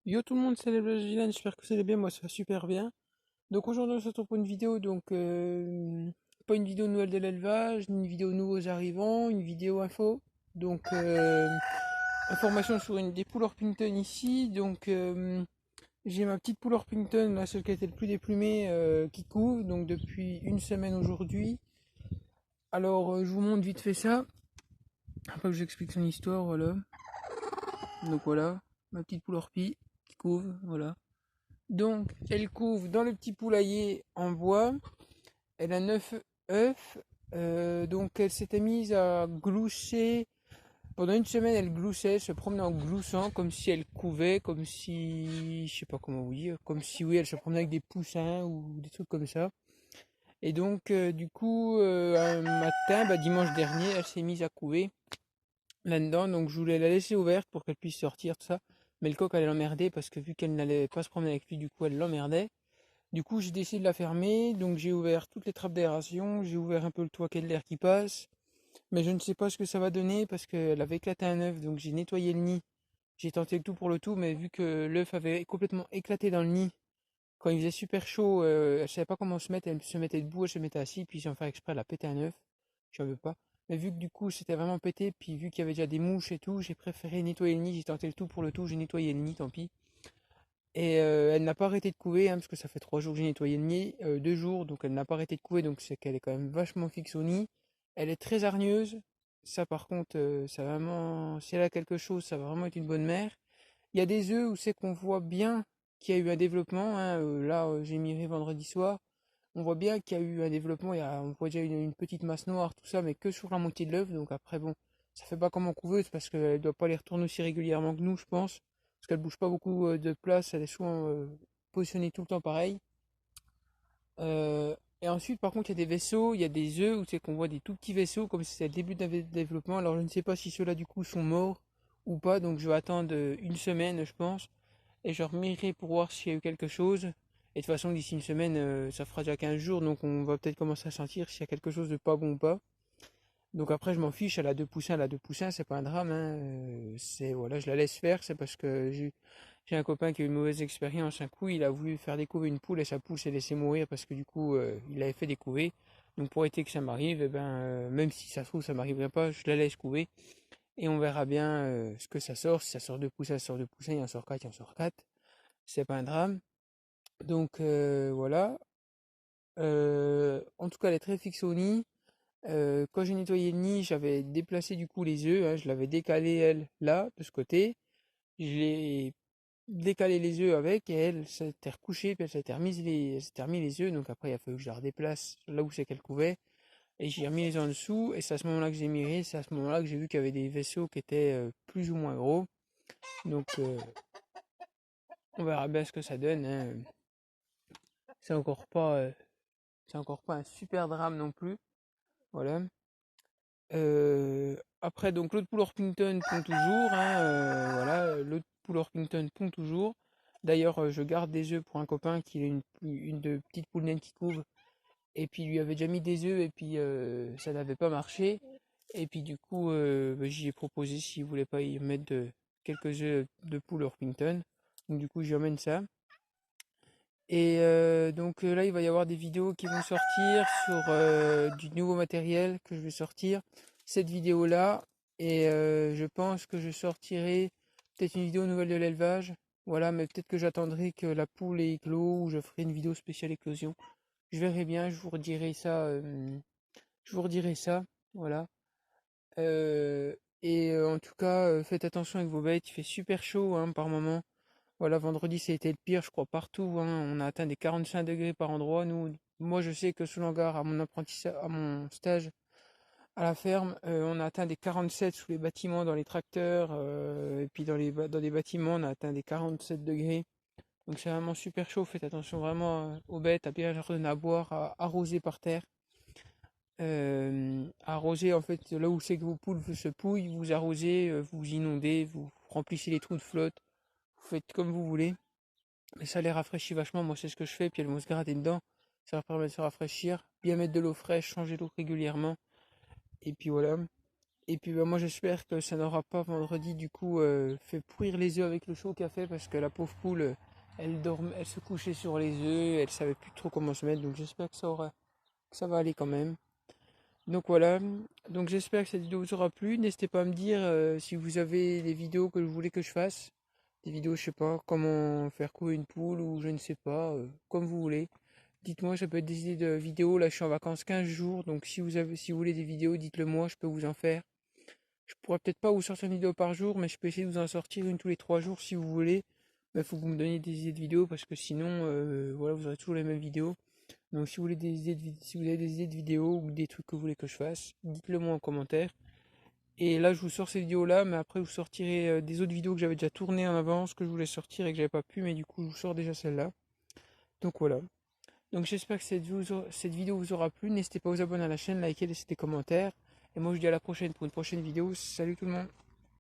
Yo tout le monde, c'est le Gilan, j'espère que vous allez bien, moi ça va super bien. Donc aujourd'hui on se retrouve pour une vidéo, pas une vidéo nouvelle de l'élevage, ni une vidéo nouveaux arrivants, une vidéo info. Donc information sur une des poules Orpington ici. J'ai ma petite poule Orpington, la seule qui a été le plus déplumée, qui couve, donc depuis une semaine aujourd'hui. Alors je vous montre vite fait ça, après que j'explique son histoire, voilà. Donc voilà, ma petite poule Orpi qui couve, voilà. Donc, elle couve dans le petit poulailler en bois. Elle a 9 œufs. Donc, elle s'était mise à glousser. Pendant une semaine, elle gloussait, elle se promenait en gloussant, comme si elle couvait, comme si, je sais pas comment vous dire, comme si oui, elle se promenait avec des poussins ou des trucs comme ça. Et donc, un matin, dimanche dernier, elle s'est mise à couver là-dedans. Donc, je voulais la laisser ouverte pour qu'elle puisse sortir, tout ça. Mais le coq allait l'emmerder parce que vu qu'elle n'allait pas se promener avec lui, du coup, elle l'emmerdait. Du coup, j'ai décidé de la fermer, donc j'ai ouvert toutes les trappes d'aération, j'ai ouvert un peu le toit qu'il y a de l'air qui passe, mais je ne sais pas ce que ça va donner parce qu'elle avait éclaté un œuf, donc j'ai nettoyé le nid. J'ai tenté le tout pour le tout, mais vu que l'œuf avait complètement éclaté dans le nid, quand il faisait super chaud, elle savait pas comment se mettre, elle se mettait debout, elle se mettait assise, puis sans faire exprès, elle a pété un œuf. Je veux pas. Mais vu que du coup c'était vraiment pété, puis vu qu'il y avait déjà des mouches et tout, j'ai préféré nettoyer le nid, j'ai tenté le tout pour le tout, j'ai nettoyé le nid, tant pis. Et elle n'a pas arrêté de couver, hein, parce que ça fait 3 jours que j'ai nettoyé le nid, 2 jours, donc elle n'a pas arrêté de couver, donc c'est qu'elle est quand même vachement fixe au nid. Elle est très hargneuse, ça par contre, ça vraiment, si elle a quelque chose, ça va vraiment être une bonne mère. Il y a des œufs où c'est qu'on voit bien qu'il y a eu un développement, hein, là j'ai miré vendredi soir, on voit bien qu'il y a eu un développement, on voit déjà une petite masse noire, tout ça, mais que sur la moitié de l'œuf, donc après bon, ça fait pas comme en couveuse parce qu'elle ne doit pas les retourner aussi régulièrement que nous, je pense, parce qu'elle bouge pas beaucoup de place, elle est souvent positionnée tout le temps pareil. Et ensuite, par contre, il y a des vaisseaux, il y a des œufs où c'est qu'on voit des tout petits vaisseaux, comme si c'était le début d'un développement. Alors je ne sais pas si ceux-là du coup sont morts ou pas, donc je vais attendre une semaine, je pense, et je remirerai pour voir s'il y a eu quelque chose. Et de toute façon, d'ici une semaine, ça fera déjà 15 jours, donc on va peut-être commencer à sentir s'il y a quelque chose de pas bon ou pas. Donc après, je m'en fiche, elle a deux poussins, c'est pas un drame, hein. C'est, voilà, je la laisse faire, c'est parce que j'ai un copain qui a eu une mauvaise expérience un coup, il a voulu faire découver une poule et sa poule s'est laissée mourir parce que du coup, il avait fait découver. Donc pour éviter que ça m'arrive, même si ça se trouve, ça m'arriverait pas, je la laisse couver et on verra bien ce que ça sort. Si ça sort deux poussins, ça sort deux poussins, il en sort quatre, il en sort quatre. C'est pas un drame. Donc voilà. En tout cas, elle est très fixe au nid. Quand j'ai nettoyé le nid, j'avais déplacé du coup les œufs, hein, je l'avais décalé elle là, de ce côté. Je l'ai décalé les œufs avec et elle s'était recouchée, puis elle s'était remis les œufs, donc après il a fallu que je la redéplace là où c'est qu'elle couvait. Et j'ai remis les œufs en dessous, et c'est à ce moment-là que j'ai miré, c'est à ce moment-là que j'ai vu qu'il y avait des vaisseaux qui étaient plus ou moins gros. Donc on verra bien ce que ça donne, hein. C'est encore pas, euh, c'est encore pas un super drame non plus. Voilà. Après, donc l'autre poule Orpington pond toujours, hein, voilà, l'autre poule Orpington pond toujours. D'ailleurs, je garde des œufs pour un copain qui a une de petites poules naines qui couve, et puis il lui avait déjà mis des œufs, et puis ça n'avait pas marché. Et puis du coup, j'y ai proposé s'il voulait pas y mettre quelques œufs de poule Orpington. Donc du coup, j'y emmène ça. Et là, il va y avoir des vidéos qui vont sortir sur du nouveau matériel que je vais sortir. Cette vidéo-là, et je pense que je sortirai peut-être une vidéo nouvelle de l'élevage. Voilà, mais peut-être que j'attendrai que la poule ait éclos ou je ferai une vidéo spéciale éclosion. Je verrai bien, je vous redirai ça, voilà. En tout cas, faites attention avec vos bêtes, il fait super chaud hein, par moment. Voilà, vendredi, c'était le pire, je crois, partout, hein. On a atteint des 45 degrés par endroit. Moi, je sais que sous l'hangar, à mon apprentissage, à mon stage à la ferme, on a atteint des 47 sous les bâtiments, dans les tracteurs, et puis dans les bâtiments, on a atteint des 47 degrés. Donc c'est vraiment super chaud. Faites attention vraiment aux bêtes, à bien leur donner à boire, à arroser par terre. Arroser, en fait, là où c'est que vos poules se pouillent, vous arrosez, vous inondez, vous remplissez les trous de flotte. Vous faites comme vous voulez. Mais ça les rafraîchit vachement, moi c'est ce que je fais, puis elles vont se gratter dedans, ça leur permet de se rafraîchir, bien mettre de l'eau fraîche, changer l'eau régulièrement, et puis voilà. Et puis bah, moi j'espère que ça n'aura pas vendredi du coup fait pourrir les œufs avec le chaud qu'a fait parce que la pauvre poule elle dormait, elle se couchait sur les œufs, elle savait plus trop comment se mettre, donc j'espère que ça va aller quand même. Donc voilà, donc j'espère que cette vidéo vous aura plu. N'hésitez pas à me dire si vous avez des vidéos que vous voulez que je fasse. Des vidéos, je sais pas, comment faire couver une poule ou je ne sais pas, comme vous voulez. Dites-moi, ça peut être des idées de vidéos. Là, je suis en vacances 15 jours, donc si vous voulez des vidéos, dites-le moi, je peux vous en faire. Je pourrais peut-être pas vous sortir une vidéo par jour, mais je peux essayer de vous en sortir une tous les 3 jours si vous voulez. Il faut que vous me donniez des idées de vidéos parce que sinon, voilà, vous aurez toujours les mêmes vidéos. Donc si vous voulez si vous avez des idées de vidéos ou des trucs que vous voulez que je fasse, dites-le moi en commentaire. Et là, je vous sors ces vidéos-là, mais après, je vous sortirai des autres vidéos que j'avais déjà tournées en avance, que je voulais sortir et que j'avais pas pu, mais du coup, je vous sors déjà celle-là. Donc voilà. Donc j'espère que cette vidéo vous aura plu. N'hésitez pas à vous abonner à la chaîne, liker, laisser des commentaires. Et moi, je vous dis à la prochaine pour une prochaine vidéo. Salut tout le monde.